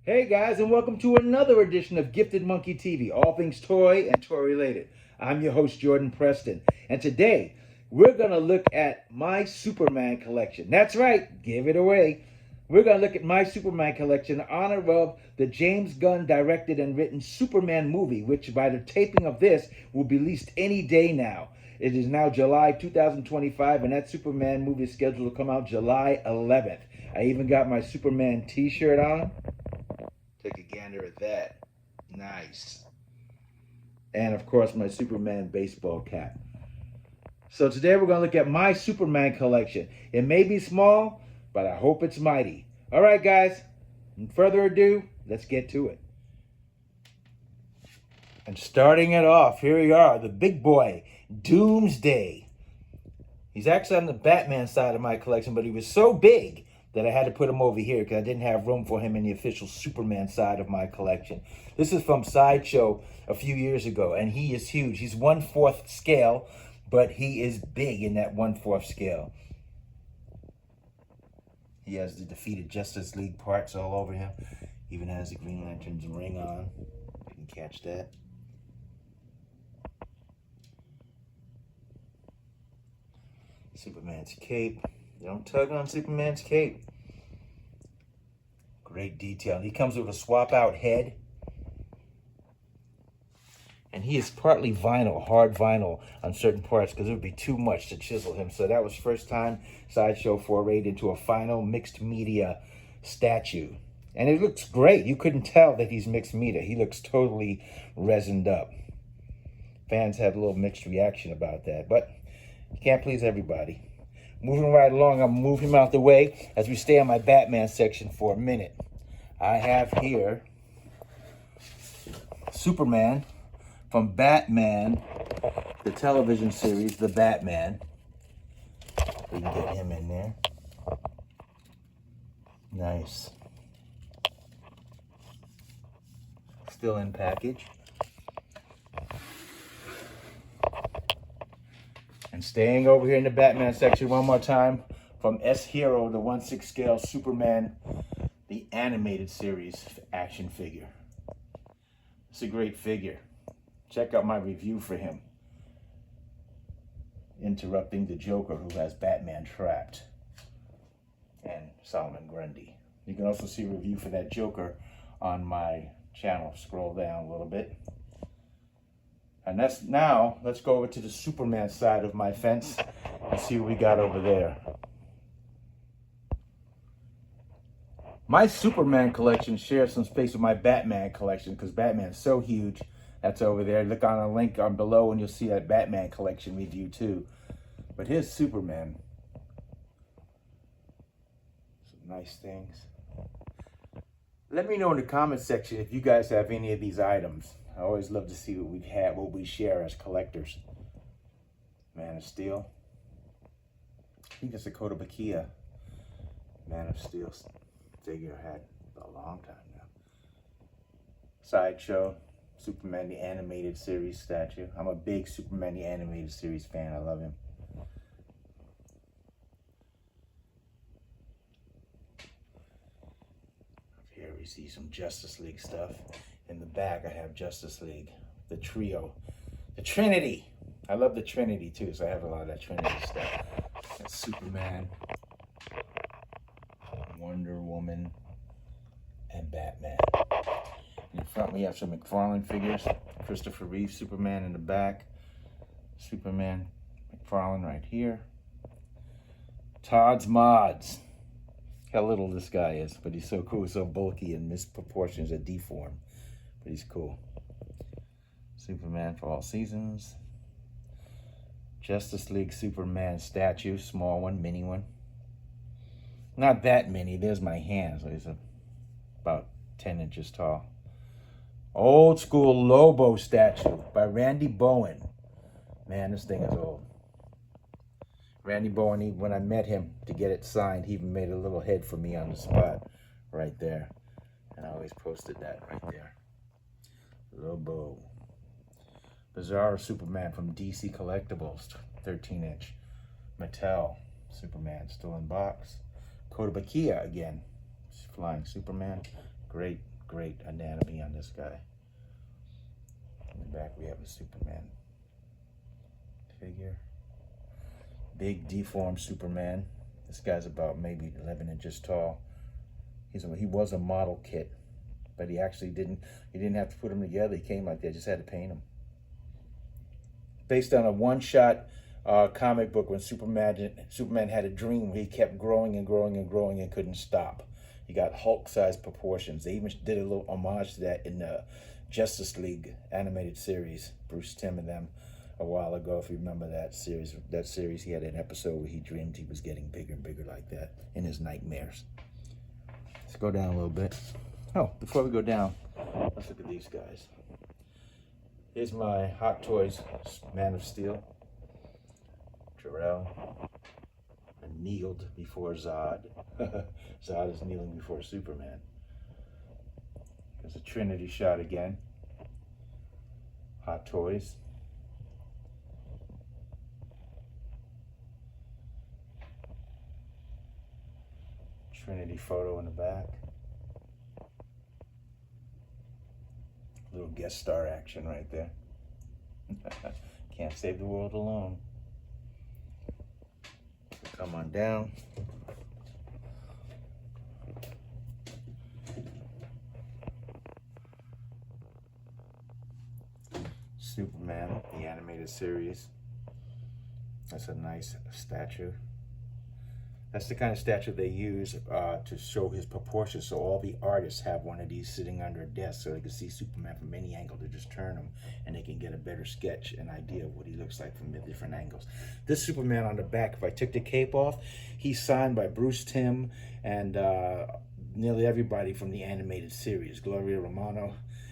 Hey guys, and welcome to another edition of Gifted Monkey TV, all things toy and toy related. I'm your host, Jordan Preston, and today we're going to look at my Superman collection. That's right, give it away. We're going to look at my Superman collection in honor of the James Gunn directed and written Superman movie, which by the taping of this will be released any day now. It is now July 2025, and that Superman movie is scheduled to come out July 11th. I even got my Superman t-shirt on. Take a gander at that. Nice. And of course, my Superman baseball cap. So today we're going to look at my Superman collection. It may be small, but I hope it's mighty. All right, guys. Without further ado, let's get to it. And starting it off, here we are, the big boy, Doomsday. He's actually on the Batman side of my collection, but he was so big that I had to put him over here because I didn't have room for him in the official Superman side of my collection. This is from Sideshow a few years ago, and he is huge. He's 1/4 scale, but he is big in that 1/4 scale. He has the defeated Justice League parts all over him. Even has the Green Lantern's ring on. You can catch that. Superman's cape. Don't tug on Superman's cape. Great detail. He comes with a swap out head. And he is partly vinyl, hard vinyl on certain parts because it would be too much to chisel him. So that was first time Sideshow forayed into a final mixed media statue. And it looks great. You couldn't tell that he's mixed media. He looks totally resined up. Fans had a little mixed reaction about that, but you can't please everybody. Moving right along, I'm going to move him out the way as we stay on my Batman section for a minute. I have here Superman from Batman, the television series, The Batman. We can get him in there. Nice. Still in package. And staying over here in the Batman section one more time, from S-Hero, the 1/6 scale Superman, the animated series action figure. It's a great figure. Check out my review for him. Interrupting the Joker, who has Batman trapped. And Solomon Grundy. You can also see a review for that Joker on my channel. Scroll down a little bit. And let's go over to the Superman side of my fence and see what we got over there. My Superman collection shares some space with my Batman collection because Batman's so huge. That's over there. Look on a link on below and you'll see that Batman collection review too. But here's Superman. Some nice things. Let me know in the comment section if you guys have any of these items. I always love to see what we've had, what we share as collectors. Man of Steel. I think that's a Kotobukiya Man of Steel figure I had a long time now. Sideshow, Superman the Animated Series statue. I'm a big Superman the Animated Series fan. I love him. Here we see some Justice League stuff. In the back, I have Justice League, the trio, the Trinity. I love the Trinity too, so I have a lot of that Trinity stuff. That's Superman, Wonder Woman, and Batman. In front, we have some McFarlane figures. Christopher Reeve, Superman in the back. Superman, McFarlane right here. Todd's Mods. How little this guy is, but he's so cool, so bulky and misproportions are deformed. But he's cool. Superman for all seasons. Justice League Superman statue, small one, mini one. Not that many, there's my hand, so he's about 10 inches tall. Old school Lobo statue by Randy Bowen. Man, this thing is old. Randy Bowen, when I met him to get it signed, he even made a little head for me on the spot right there. And I always posted that right there. Lobo. Bizarre Superman from DC Collectibles, 13-inch. Mattel, Superman still in box. Kotobukiya again, flying Superman. Great great anatomy on this guy. In the back we have a Superman figure. Big deformed Superman. This guy's about maybe 11 inches tall. He was a model kit, but he actually didn't have to put them together. He came like that, just had to paint them. Based on a one-shot comic book when Superman had a dream where he kept growing and growing and growing and couldn't stop. He got Hulk-sized proportions. They even did a little homage to that in the Justice League animated series, Bruce Timm and them, a while ago. If you remember that series, he had an episode where he dreamed he was getting bigger and bigger like that in his nightmares. Let's go down a little bit. Oh, before we go down, let's look at these guys. Here's my Hot Toys Man of Steel. Jor-El kneeled before Zod. Zod is kneeling before Superman. There's a Trinity shot again. Hot Toys. Trinity photo in the back. Little guest star action right there. Can't save the world alone. Come on down. Superman, the animated series. That's a nice statue. That's the kind of statue they use to show his proportions. So all the artists have one of these sitting under a desk so they can see Superman from any angle. They just turn them and they can get a better sketch, an idea of what he looks like from the different angles. This Superman on the back, if I took the cape off, he's signed by Bruce Timm and nearly everybody from the animated series.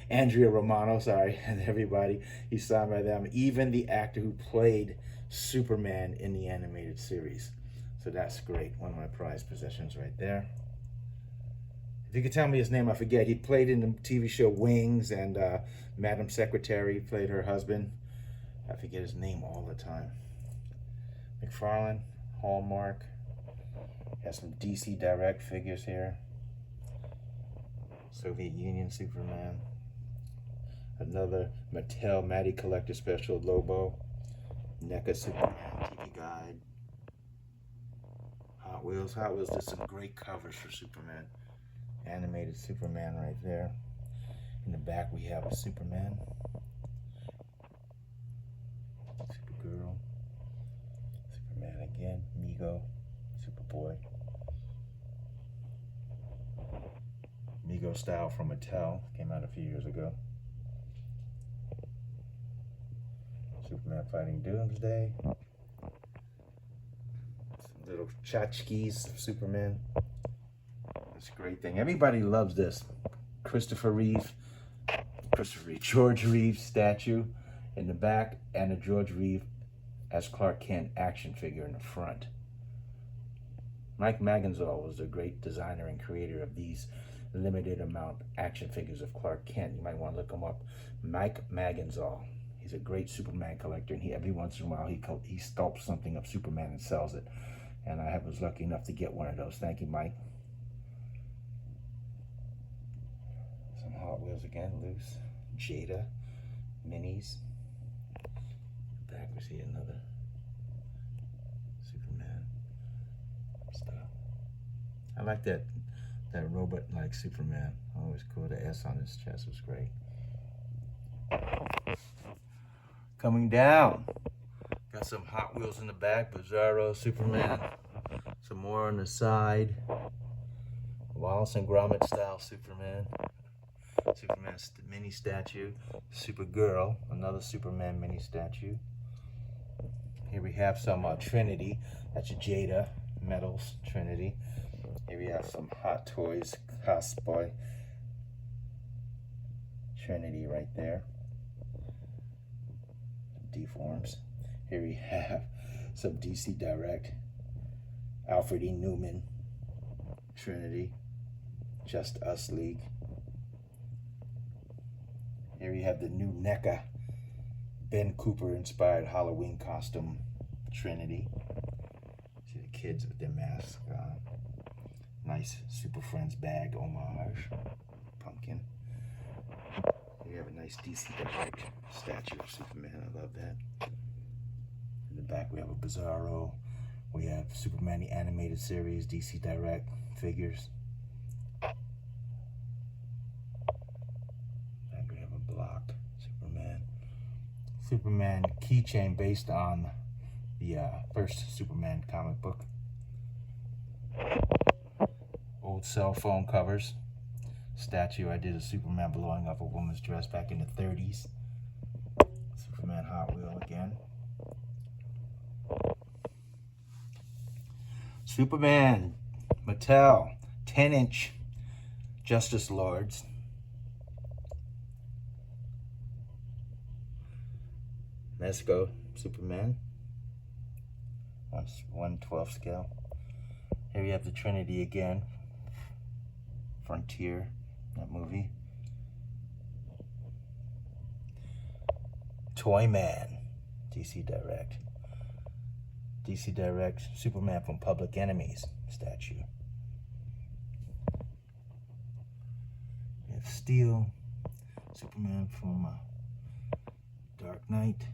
Andrea Romano, sorry, and everybody. He's signed by them. Even the actor who played Superman in the animated series. So that's great. One of my prized possessions right there. If you could tell me his name, I forget. He played in the TV show Wings, and Madam Secretary played her husband. I forget his name all the time. McFarlane, Hallmark. Has some DC Direct figures here. Soviet Union Superman. Another Mattel Matty Collector Special Lobo. NECA Superman TV Guide. Hot Wheels did some great covers for Superman. Animated Superman right there. In the back we have a Superman. Supergirl. Superman again. Mego. Superboy. Mego style from Mattel. Came out a few years ago. Superman fighting Doomsday. Little tchotchkes of Superman. That's a great thing. Everybody loves this. George Reeves statue in the back, and a George Reeves as Clark Kent action figure in the front. Mike Magenzal was a great designer and creator of these limited amount action figures of Clark Kent. You might want to look him up. Mike Magenzal. He's a great Superman collector, and every once in a while he sculpts something of Superman and sells it. And I was lucky enough to get one of those. Thank you, Mike. Some Hot Wheels again, loose. Jada minis. Back we see another Superman stuff. I like that robot-like Superman. Always cool. The S on his chest was great. Coming down. Got some Hot Wheels in the back, Bizarro Superman. Some more on the side. Wallace and Gromit style Superman. Superman's mini statue. Supergirl, another Superman mini statue. Here we have some Trinity. That's a Jada Metals Trinity. Here we have some Hot Toys cosplay Trinity right there. Deforms. Here we have some DC Direct, Alfred E. Newman, Trinity, Just Us League. Here we have the new NECA, Ben Cooper inspired Halloween costume, Trinity. See the kids with their masks on. Nice Super Friends bag homage. pumpkin. We have a nice DC Direct statue of Superman. I love that. In the back, we have a Bizarro. We have Superman, the animated series, DC Direct figures. Back, we have a block Superman. Superman keychain based on the first Superman comic book. Old cell phone covers. Statue I did of Superman blowing up a woman's dress back in the 30s. Superman Hot Wheel again. Superman Mattel 10-inch Justice Lords. Mezco Superman. 1/12 scale. Here we have the Trinity again. Frontier, that movie. Toy Man, DC Direct. DC Direct, Superman from Public Enemies statue. We have Steel, Superman from Dark Knight.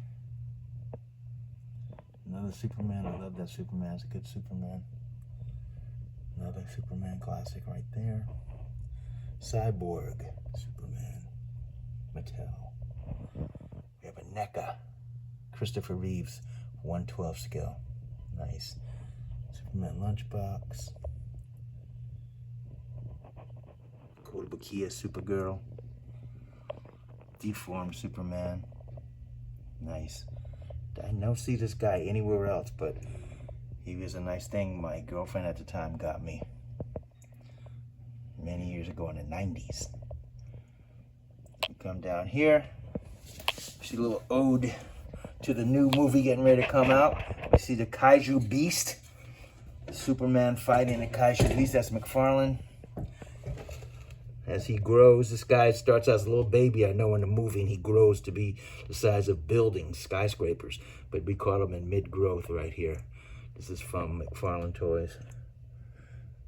Another Superman, I love that Superman, it's a good Superman. Another Superman classic right there. Cyborg Superman, Mattel. We have a NECA, Christopher Reeves, 1/12 scale. Nice. Superman lunchbox. Kotobukiya Supergirl. Deformed Superman. Nice. I don't see this guy anywhere else, but he was a nice thing my girlfriend at the time got me many years ago in the 90s. We come down here, see a little ode to the new movie getting ready to come out. We see the Kaiju Beast, the Superman fighting the Kaiju Beast. That's McFarlane. As he grows, this guy starts as a little baby, I know, in the movie, and he grows to be the size of buildings, skyscrapers. But we caught him in mid-growth right here. This is from McFarlane Toys.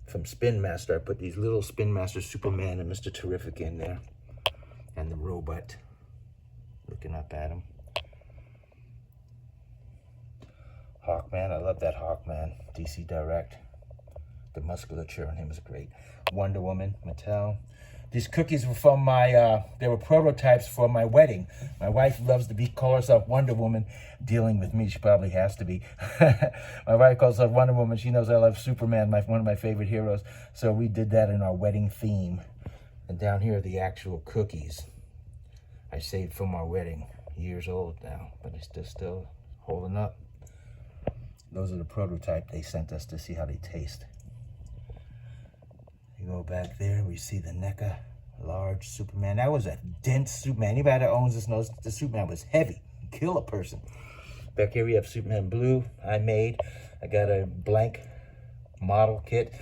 From Spin Master, I put these little Spin Master Superman and Mr. Terrific in there. And the robot looking up at him. Hawkman, I love that Hawkman. DC Direct. The musculature on him is great. Wonder Woman, Mattel. These cookies were from my, they were prototypes for my wedding. My wife loves to call herself Wonder Woman. Dealing with me, she probably has to be. My wife calls herself Wonder Woman. She knows I love Superman, one of my favorite heroes. So we did that in our wedding theme. And down here are the actual cookies I saved from our wedding. Years old now, but it's still holding up. Those are the prototype they sent us to see how they taste. You go back there, we see the NECA, large Superman. That was a dense Superman. Anybody that owns this knows the Superman was heavy. Kill a person. Back here we have Superman Blue, I made. I got a blank model kit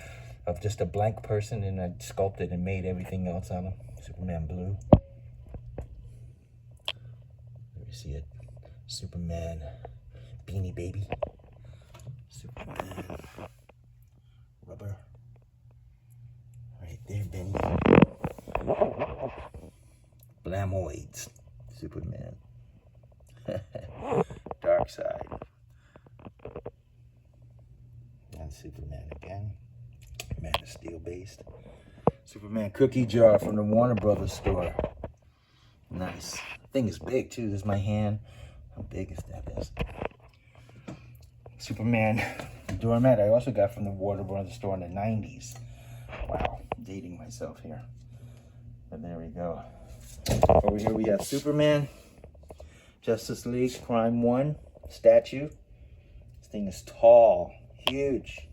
of just a blank person, and I sculpted and made everything else on him. Superman Blue. There we see it. Superman Beanie Baby. Superman Rubber. Right there, Bendy. Blamoids. Superman. Dark Side. And Superman again. Man of Steel based. Superman cookie jar from the Warner Brothers store. Nice. Thing is big too. This is my hand. How big is that? Is Superman doormat I also got from the Warner Brothers store in the 90s. Wow, dating myself here. But there we go. Over here we have Superman, Justice League, Prime 1 statue. This thing is tall, huge.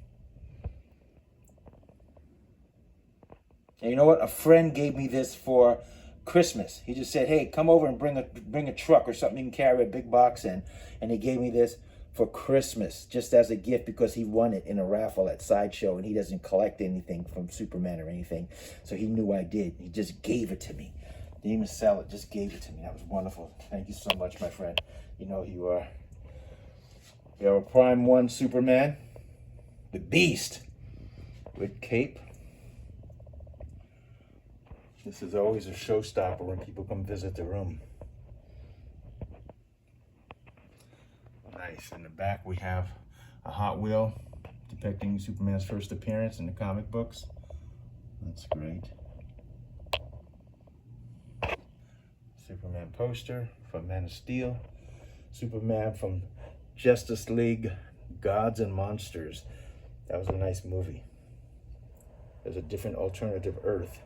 And you know what? A friend gave me this for Christmas. He just said, hey, come over and bring a truck or something you can carry a big box in. And he gave me this for Christmas, just as a gift, because he won it in a raffle at Sideshow, and he doesn't collect anything from Superman or anything. So he knew I did. He just gave it to me. Didn't even sell it, just gave it to me. That was wonderful. Thank you so much, my friend. You know who you are. We have a Prime 1 Superman, the Beast, with cape. This is always a showstopper when people come visit the room. Nice. In the back we have a Hot Wheel depicting Superman's first appearance in the comic books. That's great. Superman poster from Man of Steel. Superman from Justice League, Gods and Monsters. That was a nice movie. There's a different alternative Earth.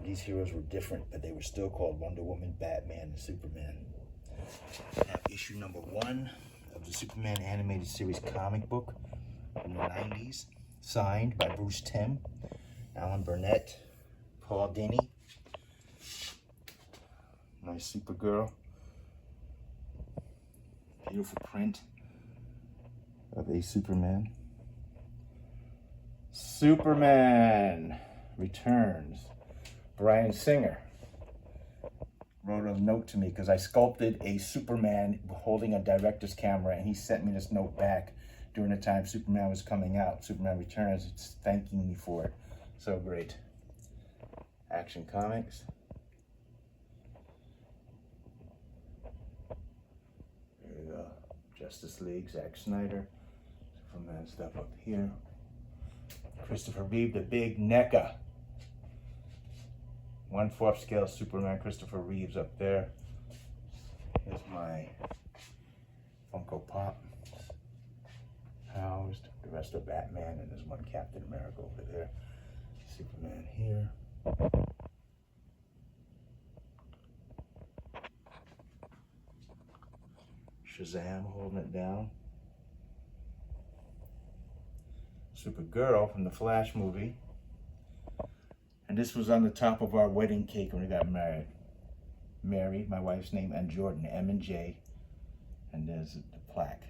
These heroes were different, but they were still called Wonder Woman, Batman, and Superman. We have issue number 1 of the Superman animated series comic book from the 90s, signed by Bruce Timm, Alan Burnett, Paul Dini. Nice Supergirl. Beautiful print of a Superman. Superman Returns. Bryan Singer wrote a note to me because I sculpted a Superman holding a director's camera, and he sent me this note back during the time Superman was coming out. Superman Returns. It's thanking me for it. So great. Action Comics. There you go. Justice League, Zack Snyder. Superman stuff up here. Christopher Reeve, the big NECA. 1/4 scale Superman Christopher Reeves up there. Here's my Funko Pop housed. The rest are Batman, and there's one Captain America over there. Superman here. Shazam holding it down. Supergirl from the Flash movie. And this was on the top of our wedding cake when we got married. Mary, my wife's name, and Jordan, M and J. And there's the plaque.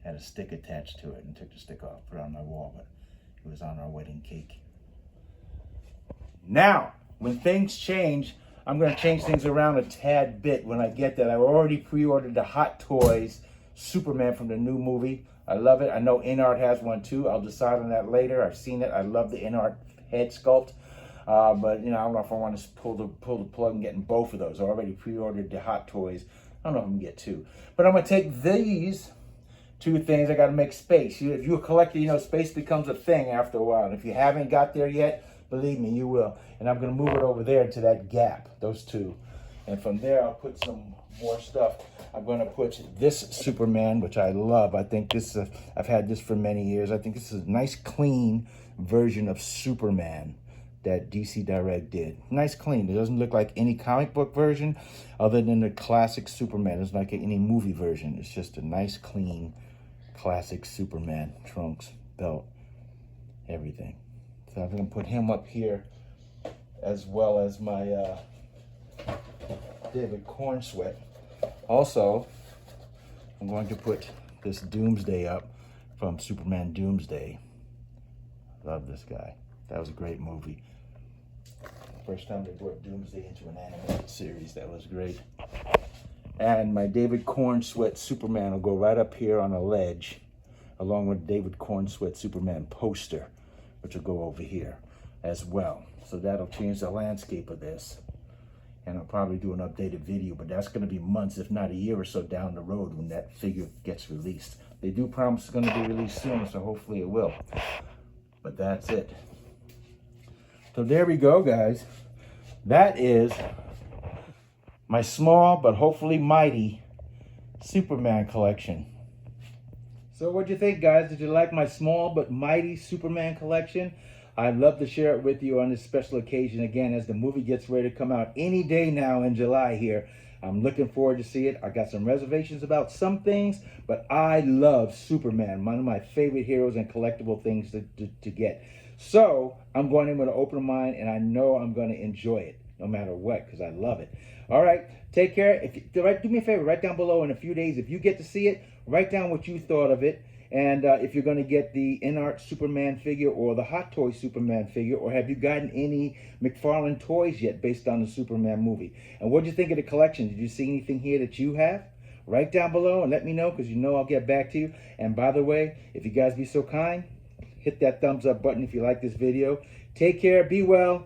Had a stick attached to it, and took the stick off, put it on my wall, but it was on our wedding cake. Now, when things change, I'm going to change things around a tad bit when I get that. I already pre-ordered the Hot Toys Superman from the new movie. I love it. I know InArt has one too. I'll decide on that later. I've seen it. I love the InArt head sculpt, but you know, I don't know if I want to pull the plug and getting both of those. I already pre-ordered the Hot Toys. I don't know if I'm gonna get 2, but I'm gonna take these 2 things. I got to make space. If you're a collector, you know space becomes a thing after a while. And if you haven't got there yet, believe me, you will. And I'm gonna move it over there to that gap. Those 2, and from there I'll put some more stuff. I'm going to put this Superman, which I love. I think this, I've had this for many years. I think this is a nice, clean version of Superman that DC Direct did. Nice, clean. It doesn't look like any comic book version other than the classic Superman. It's like any movie version. It's just a nice, clean, classic Superman. Trunks, belt, everything. So I'm going to put him up here as well as my David Cornsweet. Also, I'm going to put this Doomsday up from Superman Doomsday. Love this guy. That was a great movie. First time they brought Doomsday into an animated series. That was great. And my David Cornsweet Superman will go right up here on a ledge, along with David Cornsweet Superman poster, which will go over here as well. So that'll change the landscape of this. And I'll probably do an updated video, but that's going to be months, if not a year or so down the road when that figure gets released. They do promise it's going to be released soon, so hopefully it will. But that's it. So there we go, guys. That is my small but hopefully mighty Superman collection. So what'd you think, guys? Did you like my small but mighty Superman collection? I'd love to share it with you on this special occasion again as the movie gets ready to come out any day now in July here. I'm looking forward to see it. I got some reservations about some things, but I love Superman, one of my favorite heroes and collectible things to get. So I'm going in with an open mind, and I know I'm going to enjoy it no matter what because I love it. All right, take care. Do me a favor, write down below in a few days, if you get to see it, write down what you thought of it. And if you're going to get the InArt Superman figure or the Hot Toy Superman figure, or have you gotten any McFarlane toys yet based on the Superman movie? And what did you think of the collection? Did you see anything here that you have? Write down below and let me know, because you know I'll get back to you. And by the way, if you guys be so kind, hit that thumbs up button if you like this video. Take care, be well,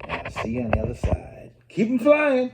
And I'll see you on the other side. Keep them flying.